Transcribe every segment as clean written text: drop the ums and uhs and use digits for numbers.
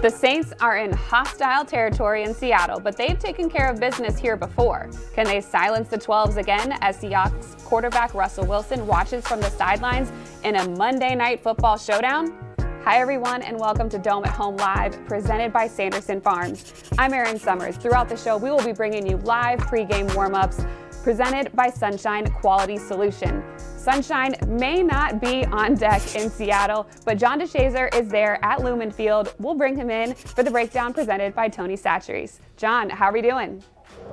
The Saints are in hostile territory in Seattle, but they've taken care of business here before. Can they silence the 12s again as Seahawks quarterback Russell Wilson watches from the sidelines in a Monday Night Football showdown? Hi everyone, and welcome to Dome at Home Live, presented by Sanderson Farms. I'm Erin Summers. Throughout the show, we will be bringing you live pregame warm-ups presented by Sunshine Quality Solution. Sunshine may not be on deck in Seattle, but John DeShazer is there at Lumen Field. We'll bring him in for the breakdown presented by Tony Satcheries. John, how are we doing?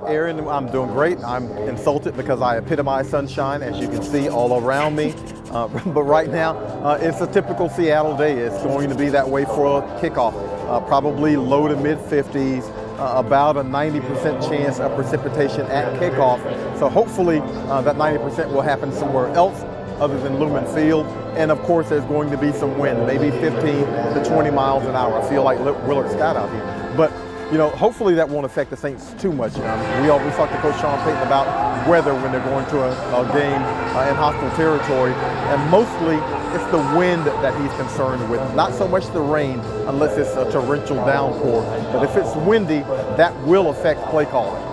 Erin, I'm doing great. I'm insulted because I epitomize sunshine, as you can see all around me. But right now, it's a typical Seattle day. It's going to be that way for a kickoff. Probably low to mid 50s, about a 90% chance of precipitation at kickoff. So hopefully that 90% will happen somewhere else other than Lumen Field. And of course, there's going to be some wind, maybe 15 to 20 miles an hour. I feel like Willard Scott out here. But you know, hopefully that won't affect the Saints too much. We always talk to Coach Sean Payton about weather when they're going to a game in hostile territory, and mostly it's the wind that he's concerned with, not so much the rain unless it's a torrential downpour. But if it's windy, that will affect play calling.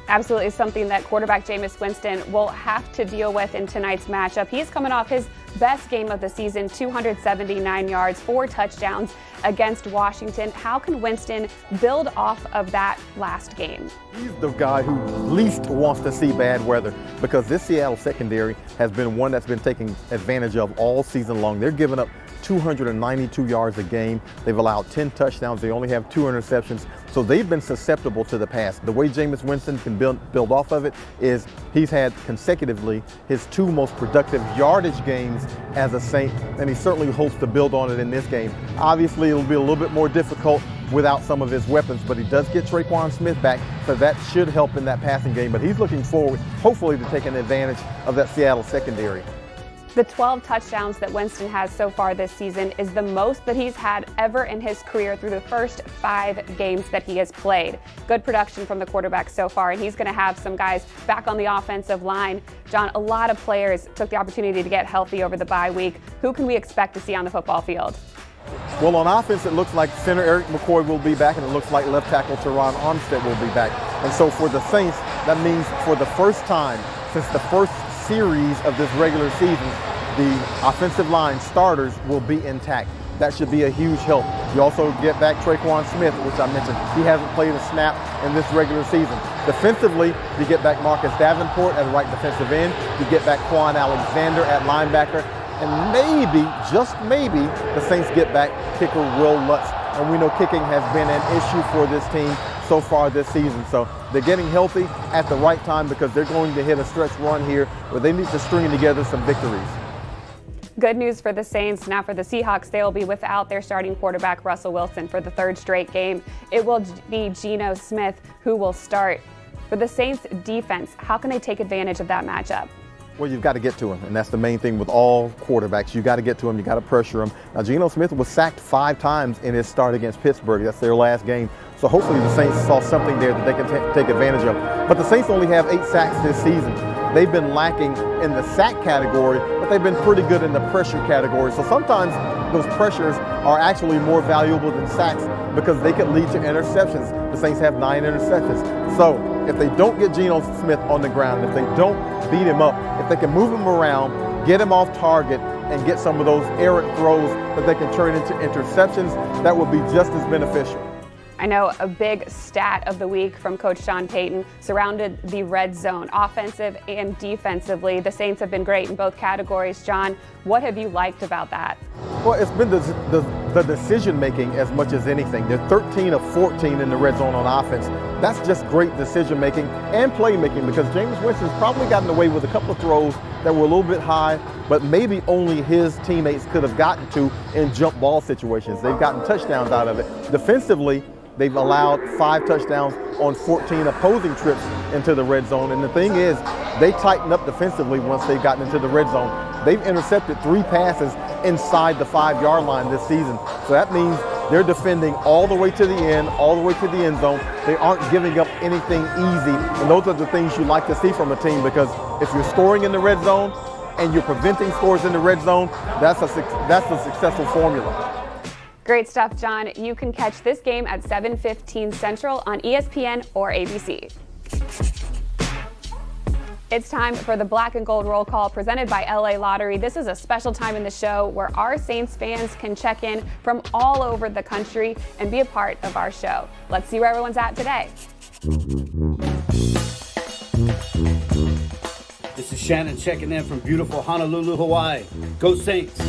Absolutely something that quarterback Jameis Winston will have to deal with in tonight's matchup. He's coming off his best game of the season, 279 yards, 4 touchdowns against Washington. How can Winston build off of that last game? He's the guy who least wants to see bad weather, because this Seattle secondary has been one that's been taken advantage of all season long. They're giving up 292 yards a game. They've allowed 10 touchdowns. They only have 2 interceptions. So they've been susceptible to the pass. The way Jameis Winston can build off of it is he's had consecutively his 2 most productive yardage games as a Saint, and he certainly hopes to build on it in this game. Obviously, it'll be a little bit more difficult without some of his weapons, but he does get Tre'Quan Smith back, so that should help in that passing game. But he's looking forward, hopefully, to taking advantage of that Seattle secondary. The 12 touchdowns that Winston has so far this season is the most that he's had ever in his career through the first 5 games that he has played. Good production from the quarterback so far, and he's going to have some guys back on the offensive line. John, a lot of players took the opportunity to get healthy over the bye week. Who can we expect to see on the football field? Well, on offense, it looks like center Eric McCoy will be back, and it looks like left tackle Teron Armstead will be back. And so for the Saints, that means for the first time since the first series of this regular season, the offensive line starters will be intact. That should be a huge help. You also get back Tre'Quan Smith, which I mentioned. He hasn't played a snap in this regular season. Defensively, you get back Marcus Davenport at right defensive end. You get back Quan Alexander at linebacker. And maybe, just maybe, the Saints get back kicker Will Lutz. And we know kicking has been an issue for this team so far this season. So they're getting healthy at the right time, because they're going to hit a stretch run here where they need to string together some victories. Good news for the Saints. Now for the Seahawks, they will be without their starting quarterback Russell Wilson for the 3rd straight game. It will be Geno Smith who will start. For the Saints defense, how can they take advantage of that matchup? Well, you've got to get to him, and that's the main thing with all quarterbacks. You've got to get to him. You've got to pressure him. Now, Geno Smith was sacked 5 times in his start against Pittsburgh. That's their last game. So hopefully the Saints saw something there that they can take advantage of. But the Saints only have 8 sacks this season. They've been lacking in the sack category, but they've been pretty good in the pressure category. So sometimes those pressures are actually more valuable than sacks, because they can lead to interceptions. The Saints have 9 interceptions. So if they don't get Geno Smith on the ground, if they don't beat him up, if they can move him around, get him off target, and get some of those errant throws that they can turn into interceptions, that would be just as beneficial. I know a big stat of the week from Coach Sean Payton surrounded the red zone, offensive and defensively. The Saints have been great in both categories. John, what have you liked about that? Well, it's been the decision-making as much as anything. They're 13 of 14 in the red zone on offense. That's just great decision-making and playmaking, because Jameis Winston's probably gotten away with a couple of throws that were a little bit high, but maybe only his teammates could have gotten to in jump ball situations. They've gotten touchdowns out of it. Defensively, they've allowed 5 touchdowns on 14 opposing trips into the red zone. And the thing is, they tighten up defensively once they've gotten into the red zone. They've intercepted 3 passes inside the 5-yard line this season. So that means they're defending all the way to the end, all the way to the end zone. They aren't giving up anything easy. And those are the things you like to see from a team, because if you're scoring in the red zone and you're preventing scores in the red zone, that's a successful formula. Great stuff, John. You can catch this game at 7:15 Central on ESPN or ABC. It's time for the Black and Gold Roll Call presented by LA Lottery. This is a special time in the show where our Saints fans can check in from all over the country and be a part of our show. Let's see where everyone's at today. This is Shannon checking in from beautiful Honolulu, Hawaii. Go Saints!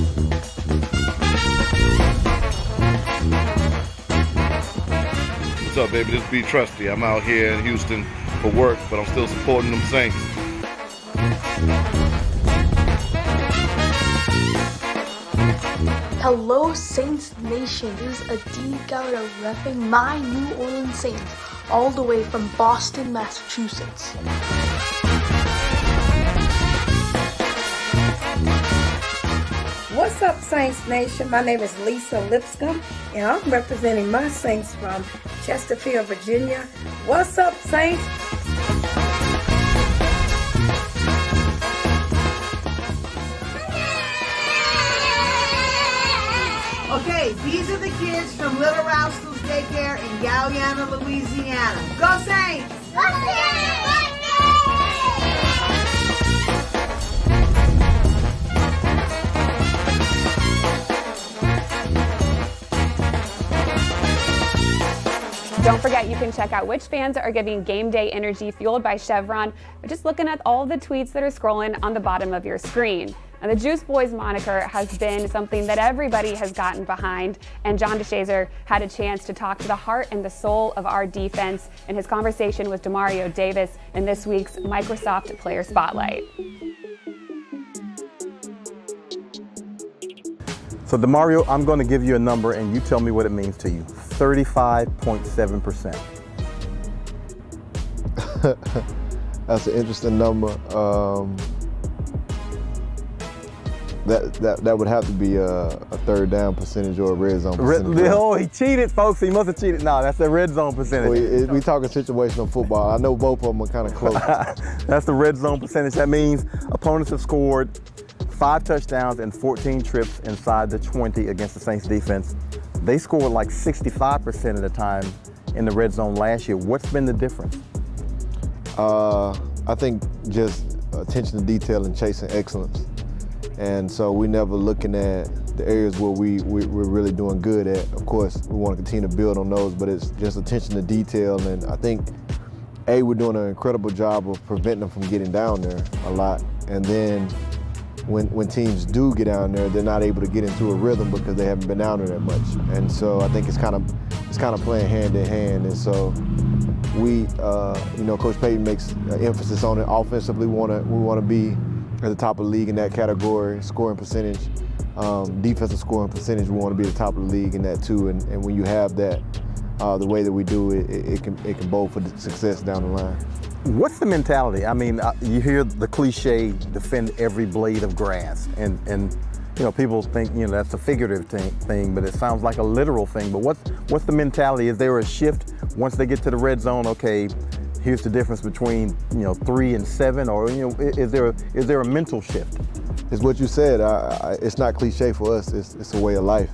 What's up, baby? This is B. Trusty. I'm out here in Houston for work, but I'm still supporting them Saints. Hello, Saints Nation. This is Adi Gowda repping my New Orleans Saints, all the way from Boston, Massachusetts. What's up, Saints Nation? My name is Lisa Lipscomb, and I'm representing my Saints from Chesterfield, Virginia. What's up, Saints? Okay, these are the kids from Little Rascals Daycare in Guyana, Louisiana. Go Saints! Go Saints! Don't forget, you can check out which fans are giving game day energy fueled by Chevron by just looking at all the tweets that are scrolling on the bottom of your screen. And the Juice Boys moniker has been something that everybody has gotten behind, and John DeShazer had a chance to talk to the heart and the soul of our defense in his conversation with Demario Davis in this week's Microsoft Player Spotlight. So Demario, I'm going to give you a number and you tell me what it means to you. 35.7%. That's an interesting number. That would have to be a third down percentage or a red zone percentage. Oh, he cheated, folks. He must have cheated. No, that's the red zone percentage. We talking situational football. I know both of them are kind of close. That's the red zone percentage. That means opponents have scored 5 touchdowns and 14 trips inside the 20 against the Saints defense. They scored like 65% of the time in the red zone last year. What's been the difference? I think just attention to detail and chasing excellence. And so we're never looking at the areas where we're really doing good at. Of course, we want to continue to build on those, but it's just attention to detail. And I think, we're doing an incredible job of preventing them from getting down there a lot. And then when teams do get down there, they're not able to get into a rhythm because they haven't been down there that much. And so I think it's kind of playing hand in hand. And so we, Coach Payton makes emphasis on it. Offensively, we want to be at the top of the league in that category, scoring percentage, defensive scoring percentage. We want to be at the top of the league in that too. And when you have that, the way that we do it, it can bode for the success down the line. What's the mentality? I mean, you hear the cliche, defend every blade of grass, and people think that's a figurative thing, but it sounds like a literal thing. But what's the mentality? Is there a shift once they get to the red zone? Okay, here's the difference between 3 and 7, or is there a mental shift? It's what you said. It's not cliche for us. It's a way of life.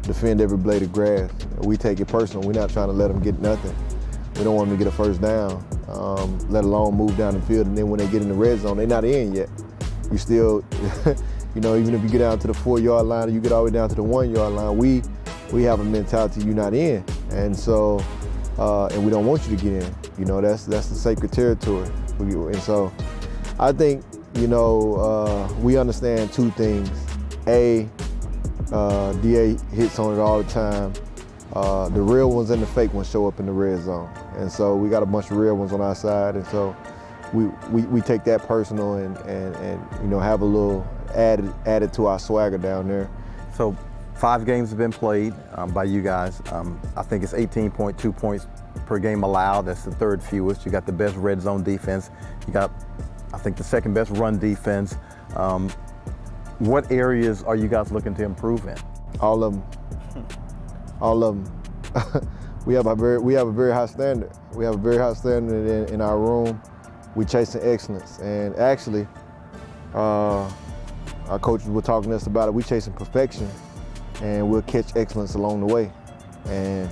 Defend every blade of grass. We take it personal. We're not trying to let them get nothing. We don't want them to get a first down, let alone move down the field. And then when they get in the red zone, they're not in yet. You still, even if you get down to the 4-yard line or you get all the way down to the 1-yard line, we have a mentality you're not in. And so, and we don't want you to get in. That's the sacred territory. And so I think, we understand 2 things. DA hits on it all the time. The real ones and the fake ones show up in the red zone. And so we got a bunch of real ones on our side. And so we take that personal and have a little added to our swagger down there. So 5 games have been played by you guys. I think it's 18.2 points per game allowed. That's the 3rd fewest. You got the best red zone defense. You got, I think, the 2nd best run defense. What areas are you guys looking to improve in? All of them. We have a very high standard. We have a very high standard in our room. We chasing excellence, and actually, our coaches were talking to us about it. We chasing perfection, and we'll catch excellence along the way. And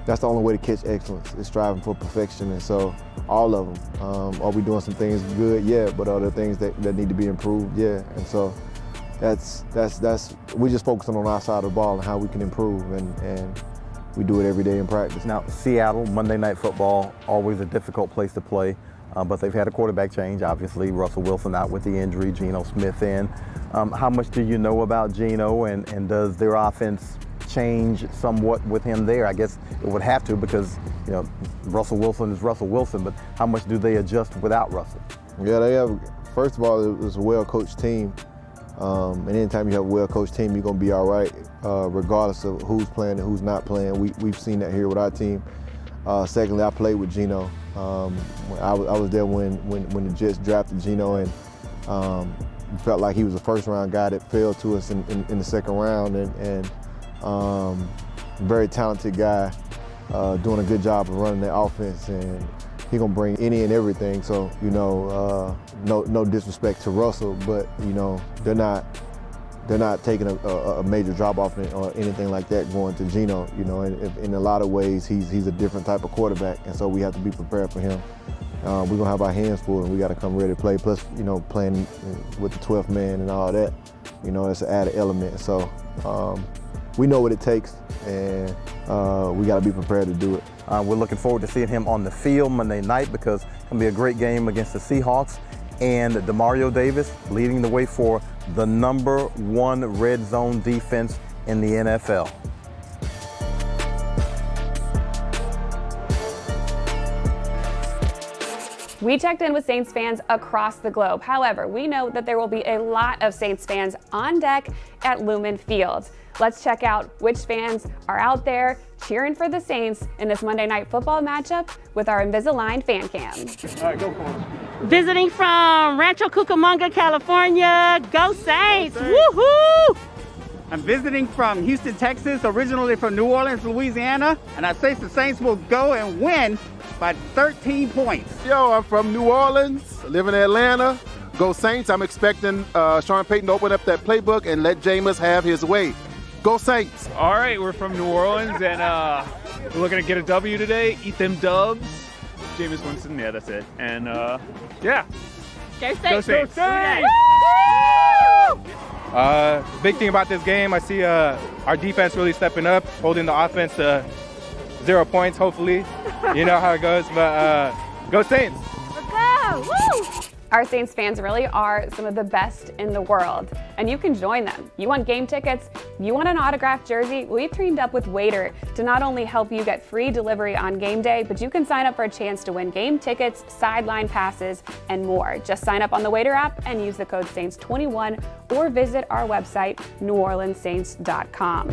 that's the only way to catch excellence, is striving for perfection. And so all of them, are we doing some things good? Yeah, but are there things that need to be improved? Yeah. And so that's we just focusing on our side of the ball and how we can improve, and we do it every day in practice. Now, Seattle, Monday Night Football, always a difficult place to play, but they've had a quarterback change, obviously. Russell Wilson out with the injury, Geno Smith in. How much do you know about Geno, and does their offense change somewhat with him there? I guess it would have to, because Russell Wilson is Russell Wilson, but how much do they adjust without Russell? Yeah, they have. First of all, it was a well-coached team, and anytime you have a well-coached team, you're going to be all right, regardless of who's playing and who's not playing. We've seen that here with our team. Secondly, I played with Geno. I was there when the Jets drafted Geno, and felt like he was a first-round guy that fell to us in the second round, and very talented guy, doing a good job of running the offense, and he's gonna bring any and everything. So no disrespect to Russell, but they're not taking a major drop off or anything like that going to Geno. And in a lot of ways he's a different type of quarterback, and so we have to be prepared for him. We're gonna have our hands full, and we got to come ready to play. Plus, playing with the 12th man and all that, it's an added element. So. We know what it takes, and we got to be prepared to do it. We're looking forward to seeing him on the field Monday night, because it's going to be a great game against the Seahawks, and Demario Davis leading the way for the #1 red zone defense in the NFL. We checked in with Saints fans across the globe. However, we know that there will be a lot of Saints fans on deck at Lumen Field. Let's check out which fans are out there cheering for the Saints in this Monday Night Football matchup with our Invisalign fan cam. All right, go for it. Visiting from Rancho Cucamonga, California. Go Saints! Woohoo! I'm visiting from Houston, Texas, originally from New Orleans, Louisiana, and I say the Saints will go and win by 13 points. Yo, I'm from New Orleans, live in Atlanta. Go Saints. I'm expecting Sean Payton to open up that playbook and let Jameis have his way. Go Saints. All right, we're from New Orleans, and we're looking to get a W today, eat them dubs. Jameis Winston, yeah, that's it. And, yeah. Go Saints. Go Saints. Go Saints. Big thing about this game, I see our defense really stepping up, holding the offense to 0 points, hopefully. You know how it goes, but go Saints. Let's go. Woo! Our Saints fans really are some of the best in the world, and you can join them. You want game tickets? You want an autographed jersey? We've teamed up with Waiter to not only help you get free delivery on game day, but you can sign up for a chance to win game tickets, sideline passes, and more. Just sign up on the Waiter app and use the code SAINTS21, or visit our website, neworleanssaints.com.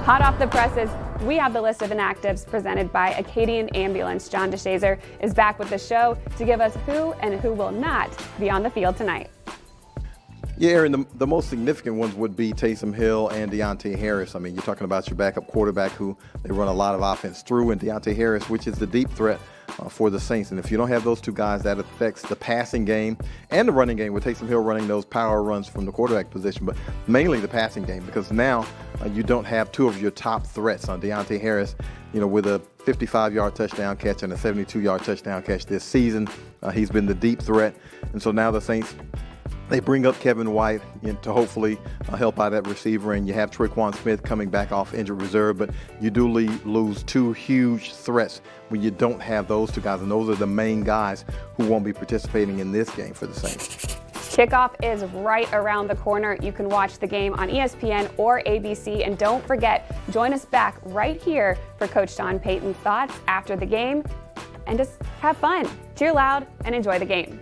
Hot off the presses, we have the list of inactives presented by Acadian Ambulance. John DeShazer is back with the show to give us who and who will not be on the field tonight. Yeah, Aaron, the most significant ones would be Taysom Hill and Deontay Harris. I mean, you're talking about your backup quarterback who they run a lot of offense through, and Deontay Harris, which is the deep threat for the Saints. And if you don't have those two guys, that affects the passing game and the running game, with Taysom Hill running those power runs from the quarterback position, but mainly the passing game, because now you don't have two of your top threats. On Deontay Harris, with a 55-yard touchdown catch and a 72-yard touchdown catch this season, he's been the deep threat. And so now the Saints, they bring up Kevin White to hopefully help out that receiver, and you have Tre'Quan Smith coming back off injured reserve, but you do lose two huge threats when you don't have those two guys, and those are the main guys who won't be participating in this game for the Saints. Kickoff is right around the corner. You can watch the game on ESPN or ABC, and don't forget, join us back right here for Coach Sean Payton's thoughts after the game, and just have fun, cheer loud, and enjoy the game.